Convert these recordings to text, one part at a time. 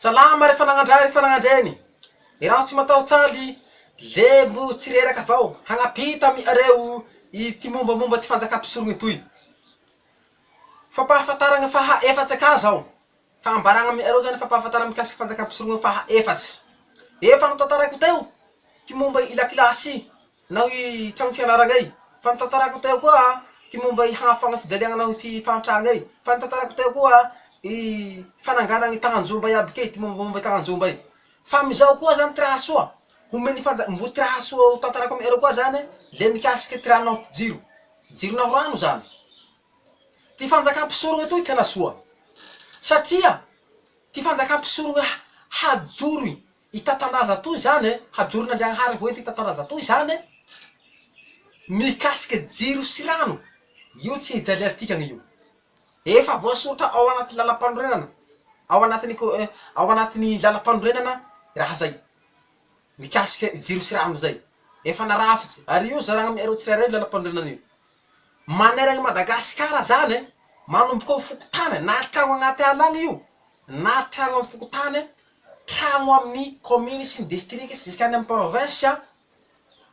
Salama refa nagnandreny. Raha tsy matahotsy le mbo tsy reraky avao. Hagnapita areo ty mombamomba ty fanjakam-pisorony toy. Fampahafantarana faha efatsy ka zao. Fagnambarana areo zany fampahafantarana mikasiky fanjakam-pisorony faha efatsy. Efa notantarako teo ty momba i lakilasy nao i trano fianarana. Fa notantarako teo koa ty momba i hagnafagnana fijaliana nao ty fahantrana. Fa notantarako teo koa i fanangana ny Tagnanjomba iaby kay, ty mombamomba Tagnanjomba. Fa amizao koa zany ty raha soa. Mbo ty raha soa ho tantarako amy ereo koa zany, le mikasiky ty ranonao ty jiro. Jironao rano zany. Ty fanjakam-pisorony toy tena soa. Satria ty fanjakam-pisorony hajoro itatandraza toy zany, hajoron'Andriagnahary hoenty itatandraza toy zany, mikasiky jiro sy rano. Io tsy hijaliantikany io. Efa voasoratra ao anaty lalam-panorenana. Ao anatin'ny lalam-panorenana raha zay. Mikasiky jiro sy rano zay. Efa narafitsy. Ary io zarana amy ereo tsirairay lalam-panorenana io. Manerana Madagasikara zany, manomboky amy fokotany, na trano agnaty ala agny io, na trano amy fokotany, trano amin'ny commune sy ny district sy ziskany amy province,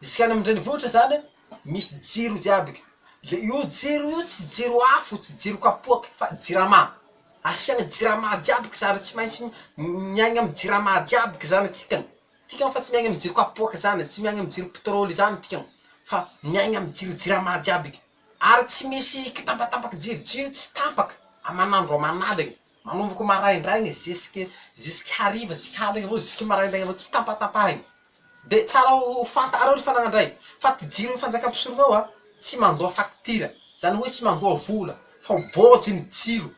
ziskany amy drenivohitra zany, misy jiro jiaby. Le io jiro io tsy jiro afo, tsy jiro kapoaky, fa jirama. Asiagny jirama jiaby zany, tsy maintsy miaigny amy jirama jiaby zany tikany. Tikany fa tsy miaigny amy jiro kapoaky zany, tsy miaigny amy jiro pétrole zany tikany. Fa miaigny amy jiro jirama jiaby. Ary tsy misy kitambatambaky jiro, jiro tsy tampaky. Amanandro aman'aligny. Manomboky maraindraigny jusky hariva, jusky haligny avao, jusky maraindraigny avao, tsy tampatapahiny. De tsara ho fantareo ny fanagna fa ty jiro fanjakam-pisorony ao tsy mandoa facture. Zany hoe tsy mandoa vola, fa bôjy ny jiro.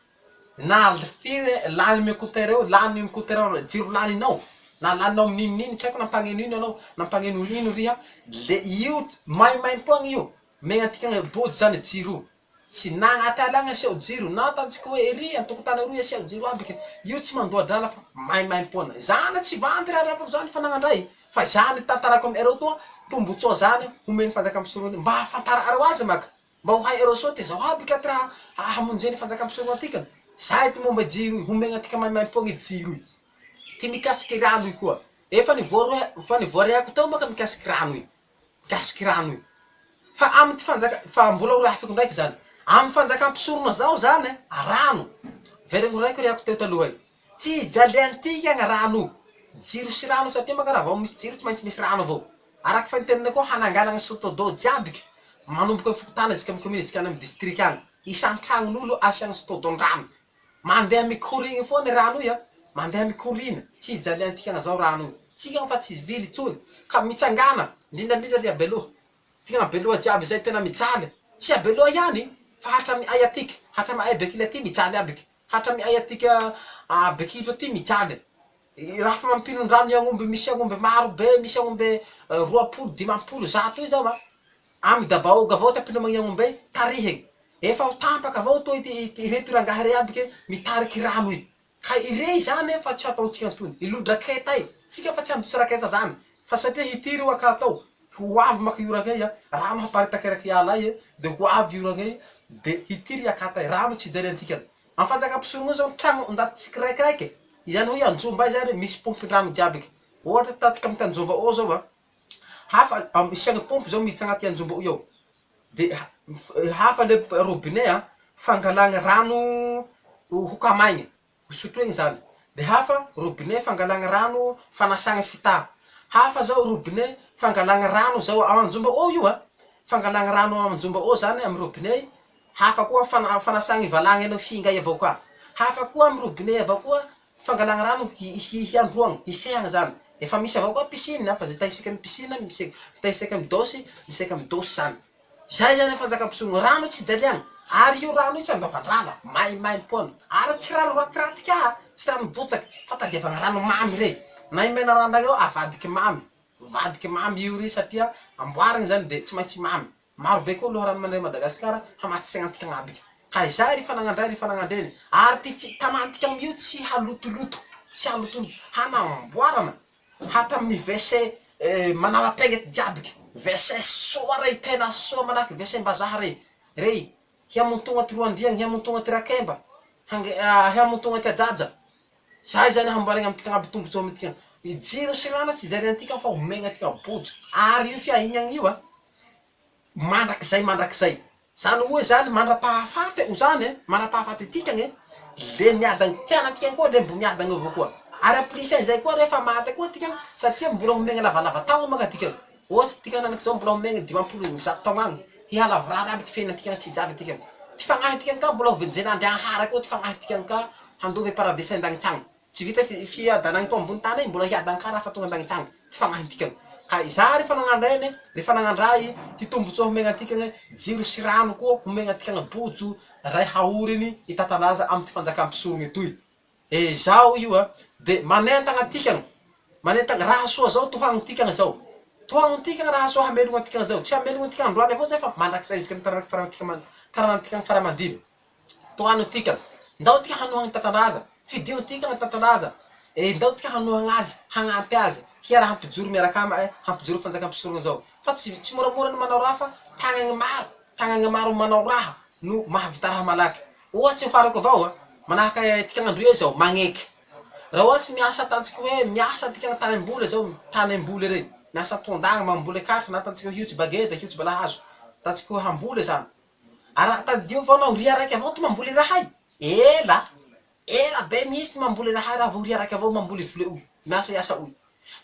Na firy lany amy écouteur eo, lany amy écouteur jiro laninao. Na laninao amy ninonino, tsy haiko nampagneno ino anao, nampagneno ino riha. Le io maimaimpoagny io. Megna tikany bôjy zany jiro io. Tsy na agnaty ala agny asio jiro, na ataotsika hoe ery antokotany aroy asio jiro aby. Io tsy mandoa drala fa maimaimpoana. Zany tsy vandy raha rafako zany fanagna fa zany tantarako amy ereo toa, tombotsoa zany homeny fanjakam-pisorony. Mba hafantarareo azy maka. Mba ho hay ereo soa ty zao aby ka ty raha hamonjeny fanjakam-pisorony atikany. Zay ty momba jiro io, homeny atika maimaimpoagny jiro io. Ty mikasiky rano io koa. Efa nivoarehako teo maka mikasiky rano io. Mikasiky rano io. Fa amy ty fa mbola ho rafiko ndraiky zany. Amy fanjakam-pisorona zao zany, rano. Veriny raiky riako teo taloha. Tsy jaliantikany rano io. Jiro sy rano satria maka raha vao misy jiro tsy maintsy misy rano avao. Araky fanitenina koa hananganana sotodo jiaby. Manomboky amy fokotany zika amy commune zika amy district agny. Isan'ny tragnon'olo asiagny sotodon-drano. Mandeha mikoriny foana rano io. Mandeha mikoriny. Tsy jaliantikany zao rano io. Tsika fa tsy vily tsony. Ka mitsangana. Indrindra le abeloha. Tika abeloha jiaby zay tena mijaly. Tsy abeloha ihany. Fa hatramy ay atiky. Hatramy ay bekily aty mijaly aby. Hatramy ay atiky bekily aty mijaly. Raha fa mampino-drano i agn'omby, misy agn'omby maro be, misy agn'omby 20, 50, 100 io zao amy dabaoga avao ty ampilomagny agn'omby, tarihiny. Efa ho tampaky avao toy ireto rangahy rey aby ke mitariky rano io. Ka irey zany fa tsy ataotsika antony. Ilodra ketay. Tsika fa tsy ambotsy raketa zany. Fa satria hitiry io akatao. Ho avy maka io rakay, rano haparitaky araky ala ay, de ho avy io rakay, de hitiry akatay. Rano tsy jaliantikany. Amy fanjakam-pisorony zao trano ndaty tsiraikiraiky. Izany hoe Anjomba zany misy pompin-drano jiaby. Ohatra tatsika amy Anjomba ao zao hafa isiagny pompy zao miditsy agnaty Anjomba io. De hafa le robinet fangalagny rano hokamaigny, hosotroigny zany. De hafa robinet fangalagny rano fanasagny fità. Hafa zao robinet fangalagny rano zao amy Anjomba ao io fangalagny rano amy Anjomba ao zany amy robinet. Hafa koa fanasagny valagny anao fingay avao koa. Hafa koa amy robinet avao koa fangalagny rano hiandroagny, hisehagny zany. Efa misy avao koa piscine, fa zay tahisika amy piscine, misy tahisika amy dosy, misy amy dosy zany. Zay zany fanjakam-pisorony. Rano tsy jaliagny. Ary io rano io tsy andoavan-drala, maimaimpoana. Ary tsy rano ratiraty ka, tsy rano botsaky, fa tadiavagny rano mamy rey. Na imena rano io avadiky mamy. Vadiky mamy io rey satria amboarigny zany de tsy maintsy mamy. Maro be koa aloha rano mandray Madagasikara hamatsy agnatika agnaby. Ka izay ry fanagnandray ry fanagnandreny. Ary ty tanàntika amy io tsy halotoloto. Tsy halotoloto. Hanamboarana. Hatramin'ny WC manara-paigny jiaby. WC soa rey, tena soa manahaky WC-mbazaha rey. Rey, hiamontogna ty Roandriagny, hiamontogna ty Rakemba, hiamontogna ty Ajaja. Zay zany hambarigna amy tika agnaby tombotsoa amy tika. Jiro sy rano tsy zary antika fa omegna tika bojo. Ary io fiahignagna io mandrakizay. Zany hoe zany mandra-pahafaty o zany mandra-pahafaty atikagny le miadagny tiana tika koa le mbo miadagny avao koa. Ary amplisen'izay koa rehefa maty koa tika satria mbola omegna lavalava taogna maka tika. Ohatsy tika nanaky zao mbola omegna 20 taogna agny. Hialavrary aby ty fiaigna tsy hijaly tika. Ty fagnahy tika ka mbola hovenjenandry hara koa ty fagnahy tika ka handovy paradisa an-dagnitsagny. Tsy vita fiadanagny to ambony tany mbola hiadagny ka raha fa tonga an-dagnitsagny. Ty fagnahy tika. Ka iza rehefa nagnandreny, rehefa nagnandray ty tombotsoa homegna atikagny, jiro sy rano koa homegna atikagny bojo ray haoriny itatanaza amy ty fanjakam-pisorogny etoy. Zao io de manentagna atikagny. Manentagna raha soa zao tohagny tikagny zao. Tohagny tikagny raha soa hamelogna atikagny zao. Tsy hamelogna atikagny androany avao zay fa mandrakizay izy kamy taranany tikagny faramandimy. Tohagny tikagny. Ndao tika hanohagny tatanaza. Fidio tikagny tatanaza. Ndao tika hanohagny azy, hagnampy azy. Hiara hampijoro miaraka hampijoro fanjakam-pisorogny zao. Fa tsy moramora ny manao raha fa tagnagny maro manao raha no mahavita raha malaky. Ohatsy farako avao manahaky tikagny androe zao magneky. Raha ohatsy miasa ataontsika hoe miasa tikagny tany ambole zao, tany ambole rey. Miasa tondagna mamboly akatra na ataontsika hihotsy bageda, hihotsy balahazo. Ataontsika hoe hambole zany. Araha tadidio avao nao ria raiky avao ty mamboly rahay. Ela be mihitsy ty mamboly rahay raha vao ria raiky avao mamboly vole oy. Miasa oy.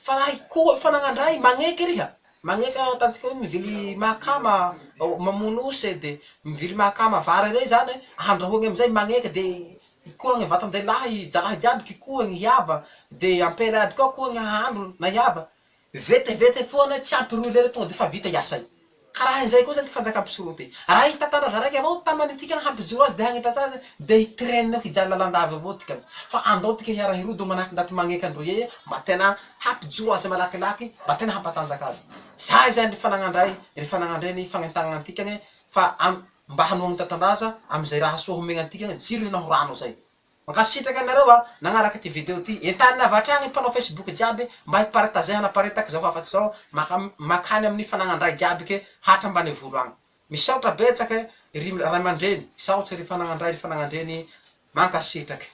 Fa raha koa fa nagnandray magneky riha. Magneky ataontsika hoe mivily mahakama mamono osy de mivily mahakama vary rey zany ahandrahoagny amizay magneky de ikoagny vatan-dehilahy jalahy jiaby kikoagny hiava de ampela aby koa koagny hahandro na hiava. Vetivety foana tsy ampy roa lera tonga de fa vita iasay. Karaha anizay koa zany ty fanjakam-pisorogny ty. Raha hitatanaza raiky avao tamany tika hampijoro azy de hagnitaza azy de hitrenina hijaly lalandavy avao tika. Fa andao tika hiara hirodo manahaky ndaty magneky androe mba tena hampijoro azy malakilaky mba tena hampatanjaka azy. Zay zany rehefa nagnandray, rehefa nagnandreny fagnentagna atikagny fa mba hanohagny tatanaza amizay raha soa homegna atikagny jiro na rano zay. Mankasitraky anareo nagnaraky ty video ty. Entanina avy hatragny mpanao Facebook jiaby mba hiparitazehana paritaky zao hafatsy zao makany amin'ny fanagnandray jiaby ke hatra ambany volo agny. Misaotra betsaky ray aman-dreny, saotsy rehefa nagnandray rehefa nagnandreny mankasitraky.